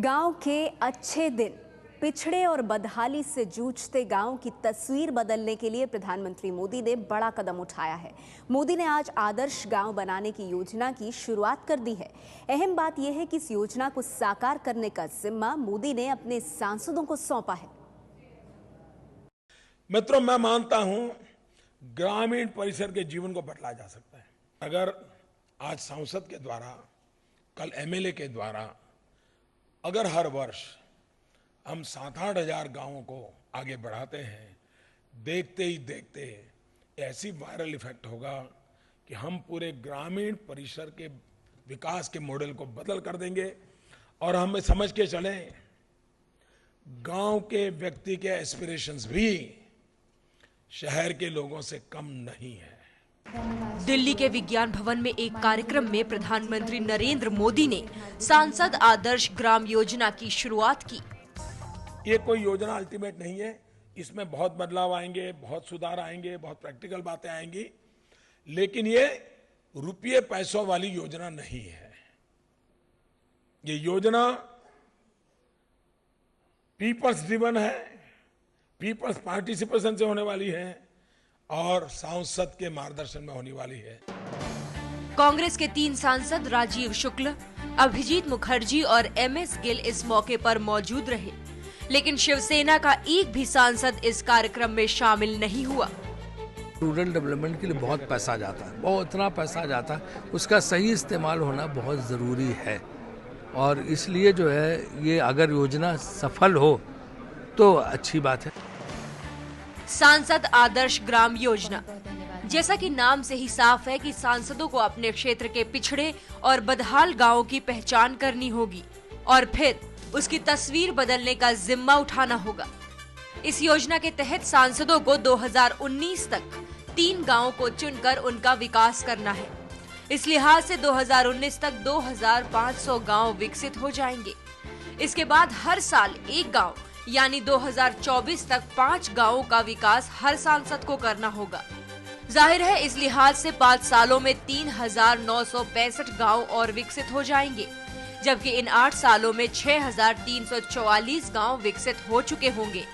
गांव के अच्छे दिन, पिछड़े और बदहाली से जूझते गांव की तस्वीर बदलने के लिए प्रधानमंत्री मोदी ने बड़ा कदम उठाया है। मोदी ने आज आदर्श गांव बनाने की योजना की शुरुआत कर दी है। अहम बात यह है कि इस योजना को साकार करने का जिम्मा मोदी ने अपने सांसदों को सौंपा है। मित्रों, मैं मानता हूं ग्रामीण परिसर के जीवन को बदला जा सकता है अगर आज सांसद के द्वारा, कल एमएलए के द्वारा, अगर हर वर्ष हम 7-8 हजार गांवों को आगे बढ़ाते हैं, देखते ही देखते ऐसी वायरल इफेक्ट होगा कि हम पूरे ग्रामीण परिसर के विकास के मॉडल को बदल कर देंगे। और हमें समझ के चलें, गांव के व्यक्ति के एस्पिरेशंस भी शहर के लोगों से कम नहीं है। दिल्ली के विज्ञान भवन में एक कार्यक्रम में प्रधानमंत्री नरेंद्र मोदी ने सांसद आदर्श ग्राम योजना की शुरुआत की। ये कोई योजना अल्टीमेट नहीं है, इसमें बहुत बदलाव आएंगे, बहुत सुधार आएंगे, बहुत प्रैक्टिकल बातें आएंगी, लेकिन ये रुपये पैसों वाली योजना नहीं है। ये योजना पीपल्स ड्रिवन है, पीपल्स पार्टिसिपेशन से होने वाली है और सांसद के मार्गदर्शन में होने वाली है। कांग्रेस के 3 सांसद राजीव शुक्ल, अभिजीत मुखर्जी और एमएस गिल इस मौके पर मौजूद रहे, लेकिन शिवसेना का एक भी सांसद इस कार्यक्रम में शामिल नहीं हुआ। रूरल डेवलपमेंट के लिए बहुत पैसा जाता है, बहुत इतना पैसा जाता है, उसका सही इस्तेमाल होना बहुत जरूरी है। और इसलिए जो है, ये अगर योजना सफल हो तो अच्छी बात है। सांसद आदर्श ग्राम योजना, जैसा कि नाम से ही साफ है कि सांसदों को अपने क्षेत्र के पिछड़े और बदहाल गांवों की पहचान करनी होगी और फिर उसकी तस्वीर बदलने का जिम्मा उठाना होगा। इस योजना के तहत सांसदों को 2019 तक 3 गांवों को चुनकर उनका विकास करना है। इस लिहाज से 2019 तक 2500 गांव विकसित हो जाएंगे। इसके बाद हर साल एक गांव, यानी 2024 तक 5 गांवों का विकास हर सांसद को करना होगा। जाहिर है, इस लिहाज से 5 सालों में 3965 गांव और विकसित हो जाएंगे, जबकि इन 8 सालों में 6344 गांव विकसित हो चुके होंगे।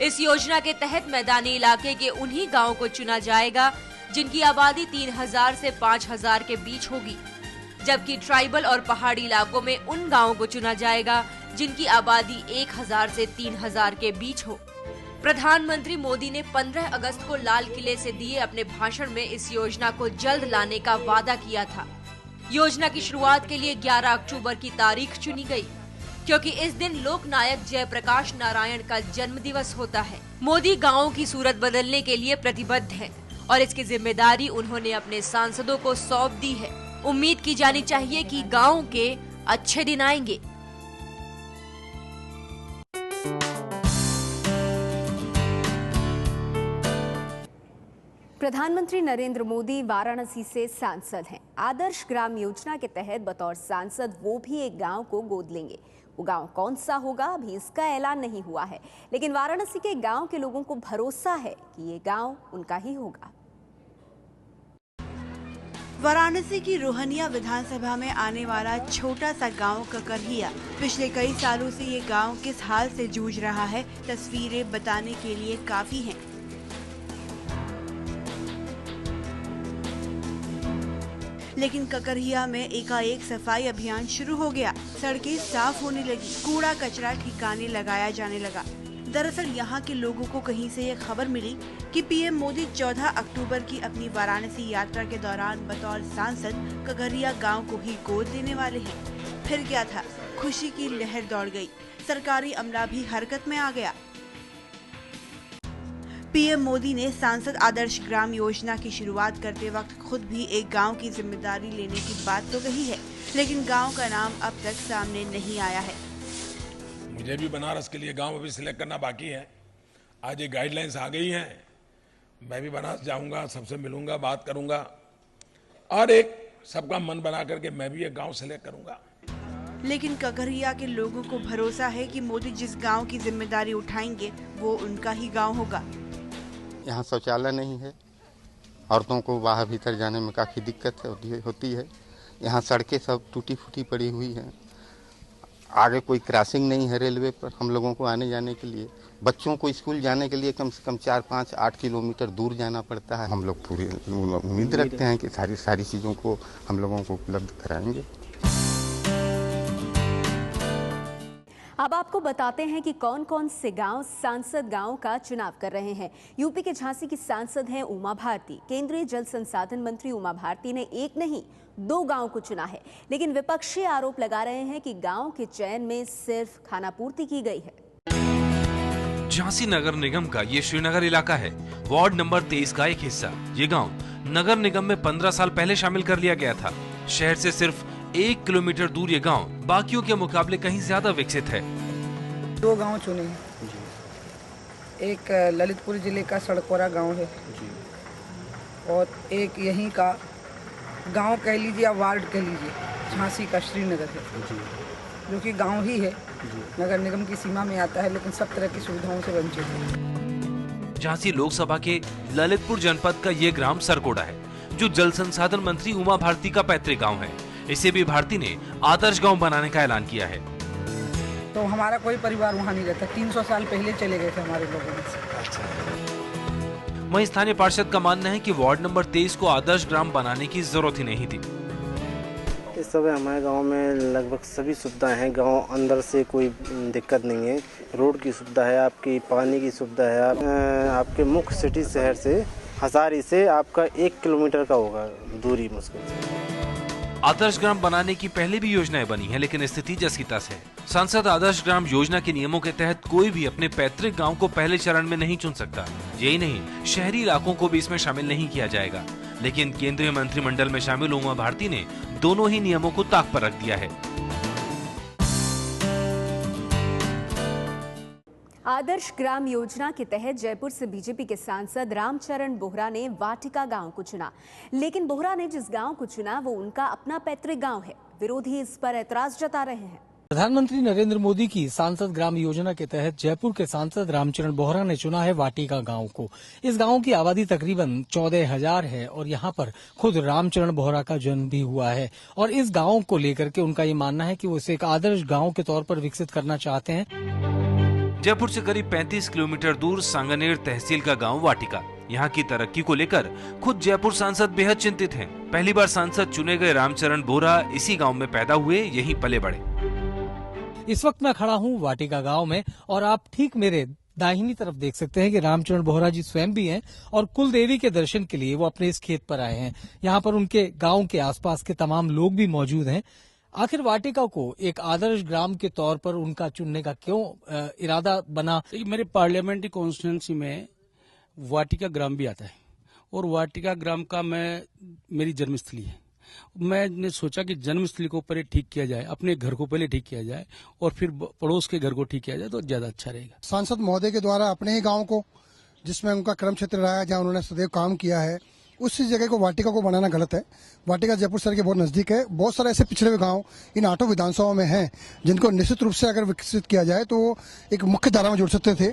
इस योजना के तहत मैदानी इलाके के उन्हीं गांवों को चुना जाएगा जिनकी आबादी 3000 से 5000 के बीच होगी, जबकि ट्राइबल और पहाड़ी इलाकों में उन गांवों को चुना जाएगा जिनकी आबादी 1000 से 3000 के बीच हो। प्रधानमंत्री मोदी ने 15 अगस्त को लाल किले से दिए अपने भाषण में इस योजना को जल्द लाने का वादा किया था। योजना की शुरुआत के लिए 11 अक्टूबर की तारीख चुनी गई, क्योंकि इस दिन लोकनायक जयप्रकाश नारायण का जन्म दिवस होता है। मोदी गाँवों की सूरत बदलने के लिए प्रतिबद्ध हैं और इसकी जिम्मेदारी उन्होंने अपने सांसदों को सौंप दी है। उम्मीद की जानी चाहिए कि गाँव के अच्छे दिन आएंगे। प्रधानमंत्री नरेंद्र मोदी वाराणसी से सांसद हैं। आदर्श ग्राम योजना के तहत बतौर सांसद वो भी एक गांव को गोद लेंगे। वो गांव कौन सा होगा, अभी इसका ऐलान नहीं हुआ है, लेकिन वाराणसी के गांव के लोगों को भरोसा है कि ये गांव उनका ही होगा। वाराणसी की रोहनिया विधानसभा में आने वाला छोटा सा गांव ककरहिया, पिछले कई सालों से ये गांव किस हाल से जूझ रहा है, तस्वीरें बताने के लिए काफी हैं। लेकिन ककरहिया में एकाएक सफाई अभियान शुरू हो गया। सड़कें साफ होने लगी, कूड़ा कचरा ठिकाने लगाया जाने लगा। दरअसल यहाँ के लोगों को कहीं से ये खबर मिली कि पीएम मोदी 14 अक्टूबर की अपनी वाराणसी यात्रा के दौरान बतौर सांसद ककरहिया गांव को ही गोद लेने वाले हैं। फिर क्या था, खुशी की लहर दौड़ गई, सरकारी अमला भी हरकत में आ गया। पीएम मोदी ने सांसद आदर्श ग्राम योजना की शुरुआत करते वक्त खुद भी एक गांव की जिम्मेदारी लेने की बात तो कही है, लेकिन गांव का नाम अब तक सामने नहीं आया है। मुझे भी बनारस के लिए गांव अभी सिलेक्ट करना बाकी है। आज ये गाइडलाइंस आ गई हैं, मैं भी बनारस जाऊंगा, सबसे मिलूंगा, बात करूंगा और एक सबका मन बना करके मैं भी एक गांव सिलेक्ट करूंगा। लेकिन ककरहिया के लोगों को भरोसा है कि मोदी जिस गांव की जिम्मेदारी उठाएंगे वो उनका ही गांव होगा। यहाँ शौचालय नहीं है, औरतों को बाहर भीतर जाने में काफ़ी दिक्कत होती है। यहाँ सड़कें सब टूटी फूटी पड़ी हुई हैं। आगे कोई क्रॉसिंग नहीं है रेलवे पर हम लोगों को आने जाने के लिए। बच्चों को स्कूल जाने के लिए कम से कम 4, 5, 8 किलोमीटर दूर जाना पड़ता है। हम लोग पूरी उम्मीद रखते हैं कि सारी चीज़ों को हम लोगों को उपलब्ध कराएंगे। अब आपको बताते हैं कि कौन कौन से गांव सांसद गांव का चुनाव कर रहे हैं। यूपी के झांसी की सांसद हैं उमा भारती। केंद्रीय जल संसाधन मंत्री उमा भारती ने एक नहीं 2 गांव को चुना है, लेकिन विपक्षी आरोप लगा रहे हैं कि गांव के चयन में सिर्फ खानापूर्ति की गई है। झांसी नगर निगम का ये श्रीनगर इलाका है, वार्ड नंबर 23 का एक हिस्सा। ये गांव नगर निगम में 15 साल पहले शामिल कर लिया गया था। शहर से सिर्फ 1 किलोमीटर दूर ये गांव बाकियों के मुकाबले कहीं ज्यादा विकसित है। 2 गांव चुने हैं। एक ललितपुर जिले का सड़कोरा गांव है और एक यहीं का गांव कह लीजिए या वार्ड कह लीजिए झांसी का श्रीनगर है, जो कि गांव ही है, नगर निगम की सीमा में आता है, लेकिन सब तरह की सुविधाओं से वंचित है। झांसी लोकसभा के ललितपुर जनपद का ये ग्राम सरकोड़ा है, जो जल संसाधन मंत्री उमा भारती का पैतृक गांव है। इसे भी भारती ने आदर्श गांव बनाने का ऐलान किया है। तो हमारा कोई परिवार वहाँ नहीं रहता, 300 साल पहले चले गए थे हमारे लोगों में से। वहीं स्थानीय पार्षद का मानना है कि वार्ड नंबर 23 को आदर्श ग्राम बनाने की जरूरत ही नहीं थी। इस समय हमारे गांव में लगभग सभी सुविधाएं हैं। गांव अंदर से कोई दिक्कत नहीं है। रोड की सुविधा है, आपकी पानी की सुविधा है। आपके मुख्य सिटी शहर से हजारी से आपका 1 किलोमीटर का होगा दूरी मुश्किल से। आदर्श ग्राम बनाने की पहले भी योजनाएं बनी हैं, लेकिन स्थिति जस की तस है। सांसद आदर्श ग्राम योजना के नियमों के तहत कोई भी अपने पैतृक गांव को पहले चरण में नहीं चुन सकता। यही नहीं, शहरी इलाकों को भी इसमें शामिल नहीं किया जाएगा। लेकिन केंद्रीय मंत्रिमंडल में शामिल उमा भारती ने दोनों ही नियमों को ताक पर रख दिया है। आदर्श ग्राम योजना के तहत जयपुर से बीजेपी के सांसद रामचरण बोहरा ने वाटिका गांव को चुना, लेकिन बोहरा ने जिस गांव को चुना वो उनका अपना पैतृक गांव है। विरोधी इस पर ऐतराज जता रहे हैं। प्रधानमंत्री नरेंद्र मोदी की सांसद ग्राम योजना के तहत जयपुर के सांसद रामचरण बोहरा ने चुना है वाटिका गांव को। इस गांव की आबादी तकरीबन 14,000 है और यहां पर खुद रामचरण बोहरा का जन्म भी हुआ है। और इस गांव को लेकर के उनका ये मानना है कि वो इसे एक आदर्श गांव के तौर पर विकसित करना चाहते हैं। जयपुर से करीब 35 किलोमीटर दूर सांगनेर तहसील का गांव वाटिका। यहाँ की तरक्की को लेकर खुद जयपुर सांसद बेहद चिंतित हैं। पहली बार सांसद चुने गए रामचरण बोहरा इसी गांव में पैदा हुए, यहीं पले बढ़े। इस वक्त मैं खड़ा हूँ वाटिका गांव में और आप ठीक मेरे दाहिनी तरफ देख सकते हैं कि रामचरण बोहरा जी स्वयं भी हैं और कुल देवी के दर्शन के लिए वो अपने इस खेत पर आए हैं। यहाँ पर उनके गांव के आसपास के तमाम लोग भी मौजूद हैं। आखिर वाटिका को एक आदर्श ग्राम के तौर पर उनका चुनने का क्यों इरादा बना? मेरे पार्लियामेंट्री कॉन्स्टिट्यूंसी में वाटिका ग्राम भी आता है और वाटिका ग्राम का मेरी जन्मस्थली है। मैंने सोचा कि जन्मस्थली को पहले ठीक किया जाए, अपने घर को पहले ठीक किया जाए और फिर पड़ोस के घर को ठीक किया जाए तो ज्यादा अच्छा रहेगा। सांसद महोदय के द्वारा अपने ही गाँव को, जिसमें उनका कर्म क्षेत्र रहा है, जहाँ उन्होंने सदैव काम किया है, उसी जगह को वाटिका को बनाना गलत है। वाटिका जयपुर शहर के बहुत नजदीक है। बहुत सारे ऐसे पिछड़े हुए गांव इन 8 विधानसभाओं में हैं, जिनको निश्चित रूप से अगर विकसित किया जाए तो एक मुख्य धारा में जुड़ सकते थे।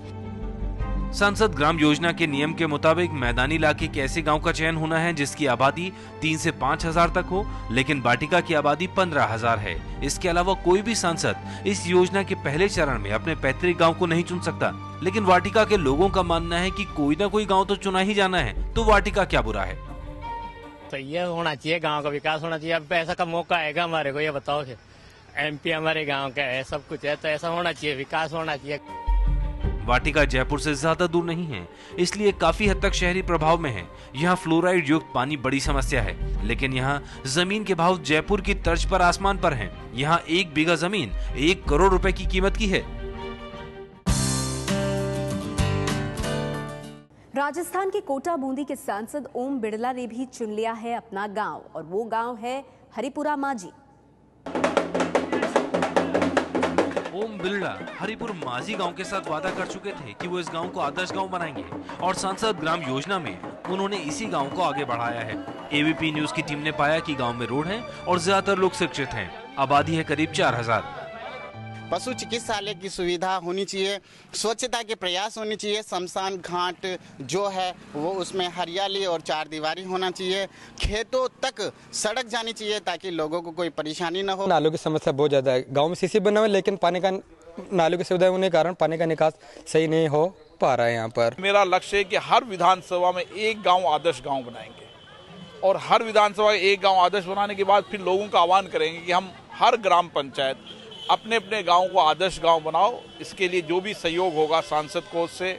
सांसद ग्राम योजना के नियम के मुताबिक मैदानी इलाके के ऐसे गांव का चयन होना है जिसकी आबादी 3 से 5 हजार तक हो, लेकिन वाटिका की आबादी 15,000 है। इसके अलावा कोई भी सांसद इस योजना के पहले चरण में अपने पैतृक गांव को नहीं चुन सकता। लेकिन वाटिका के लोगों का मानना है कि कोई ना कोई गांव तो चुना ही जाना है, तो वाटिका क्या बुरा है। तो ये होना चाहिए, गांव का विकास होना चाहिए। अब पैसा का मौका आएगा हमारे को, ये बताओ कि MP हमारे गांव का है, सब कुछ है, तो ऐसा होना चाहिए, विकास होना चाहिए। वाटिका जयपुर से ज्यादा दूर नहीं है, इसलिए काफी हद तक शहरी प्रभाव में है। यहाँ फ्लोराइड युक्त पानी बड़ी समस्या है, लेकिन यहाँ जमीन के भाव जयपुर की तर्ज पर आसमान पर हैं। यहाँ 1 बीघा जमीन 1 करोड़ रुपए की कीमत की है। राजस्थान के कोटा बूंदी के सांसद ओम बिड़ला ने भी चुन लिया है अपना गांव, और वो गांव है हरिपुरा माजी। ओम बिड़ला हरिपुर माजी गांव के साथ वादा कर चुके थे कि वो इस गांव को आदर्श गांव बनाएंगे, और सांसद ग्राम योजना में उन्होंने इसी गांव को आगे बढ़ाया है। ABP न्यूज की टीम ने पाया कि गांव में रोड है और ज्यादातर लोग शिक्षित हैं। आबादी है करीब 4,000। पशु चिकित्सालय की सुविधा होनी चाहिए, स्वच्छता के प्रयास होने चाहिए, शमशान घाट जो है वो उसमें हरियाली और चारदीवारी होना चाहिए, खेतों तक सड़क जानी चाहिए ताकि लोगों को कोई परेशानी न हो। नालों की समस्या बहुत ज़्यादा है, गाँव में सीसी बना हुआ है लेकिन पानी का नालों की सुविधा होने के कारण पानी का निकास सही नहीं हो पा रहा है यहाँ पर। मेरा लक्ष्य है कि हर विधानसभा में एक गांव आदर्श गांव बनाएंगे और हर विधानसभा एक गांव आदर्श बनाने के बाद फिर लोगों का आह्वान करेंगे कि हम हर ग्राम पंचायत अपने अपने गांव को आदर्श गांव बनाओ। इसके लिए जो भी सहयोग होगा सांसद कोष से,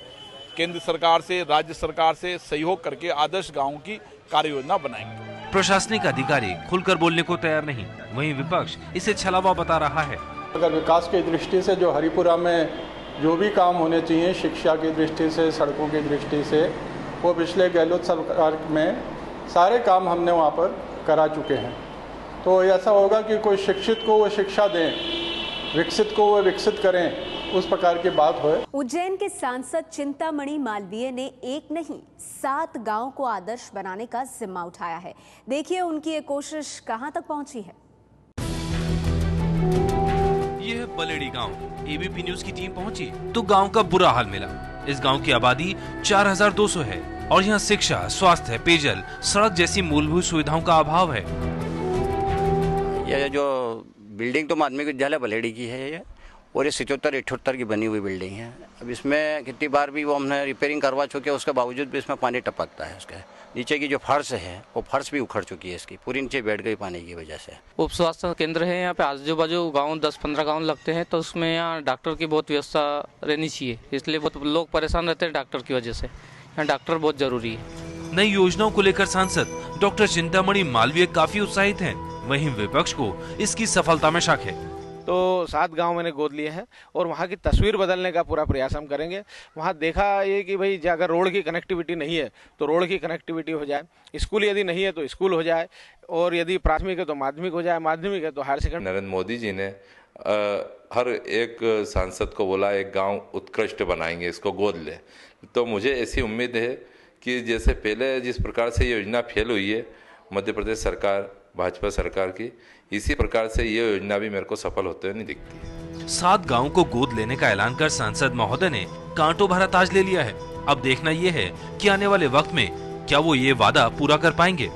केंद्र सरकार से, राज्य सरकार से सहयोग करके आदर्श गाँव की कार्य योजना बनाएंगे। प्रशासनिक अधिकारी खुलकर बोलने को तैयार नहीं, वहीं विपक्ष इसे छलावा बता रहा है। अगर विकास की दृष्टि से जो हरिपुरा में जो भी काम होने चाहिए, शिक्षा की दृष्टि से, सड़कों की दृष्टि से, वो पिछले गहलोत सरकार में सारे काम हमने वहाँ पर करा चुके हैं। तो ऐसा होगा कि कोई शिक्षित को वो शिक्षा दें, विकसित को वो विकसित करें, उस प्रकार की बात हो। उज्जैन के सांसद चिंतामणि मालवीय ने एक नहीं 7 गांव को आदर्श बनाने का जिम्मा उठाया है। देखिए उनकी ये कोशिश कहां तक पहुंची है। यह है बलेड़ी गांव। एबीपी न्यूज की टीम पहुंची तो गांव का बुरा हाल मिला। इस गांव की आबादी 4200 है और यहाँ शिक्षा, स्वास्थ्य, पेयजल, सड़क जैसी मूलभूत सुविधाओं का अभाव है। यह जो बिल्डिंग तो माध्यमिक विद्यालय बलेड़ी की है ये, और ये 77-78 की बनी हुई बिल्डिंग है। अब इसमें कितनी बार भी वो हमने रिपेयरिंग करवा चुके हैं, उसके बावजूद भी इसमें पानी टपकता है। उसके नीचे की जो फर्श है वो फर्श भी उखड़ चुकी है, इसकी पूरी नीचे बैठ गई पानी की वजह से। उप स्वास्थ्य केंद्र है यहाँ पे, आजू बाजू गाँव 10-15 गाँव लगते हैं, तो उसमें यहाँ डॉक्टर की बहुत व्यवस्था रहनी चाहिए, इसलिए बहुत लोग परेशान रहते हैं डॉक्टर की वजह से। यहाँ डॉक्टर बहुत जरूरी है। नई योजनाओं को लेकर सांसद डॉक्टर चिंतामणि मालवीय काफी उत्साहित हैं, वहीं विपक्ष को इसकी सफलता में शक है। तो 7 गांव मैंने गोद लिए हैं और वहाँ की तस्वीर बदलने का पूरा प्रयास हम करेंगे। वहाँ देखा ये कि भाई अगर रोड की कनेक्टिविटी नहीं है तो रोड की कनेक्टिविटी हो जाए, स्कूल यदि नहीं है तो स्कूल हो जाए, और यदि प्राथमिक है तो माध्यमिक हो जाए, माध्यमिक है तो हायर सेकेंडरी। नरेंद्र मोदी जी ने हर एक सांसद को बोला एक गांव उत्कृष्ट बनाएंगे, इसको गोद ले। तो मुझे ऐसी उम्मीद है कि जैसे पहले जिस प्रकार से ये योजना फेल हुई है मध्य प्रदेश सरकार, भाजपा सरकार की, इसी प्रकार से ये योजना भी मेरे को सफल होते हुए नहीं दिखती। 7 गांवों को गोद लेने का ऐलान कर सांसद महोदय ने कांटों भरा ताज ले लिया है। अब देखना ये है कि आने वाले वक्त में क्या वो ये वादा पूरा कर पाएंगे।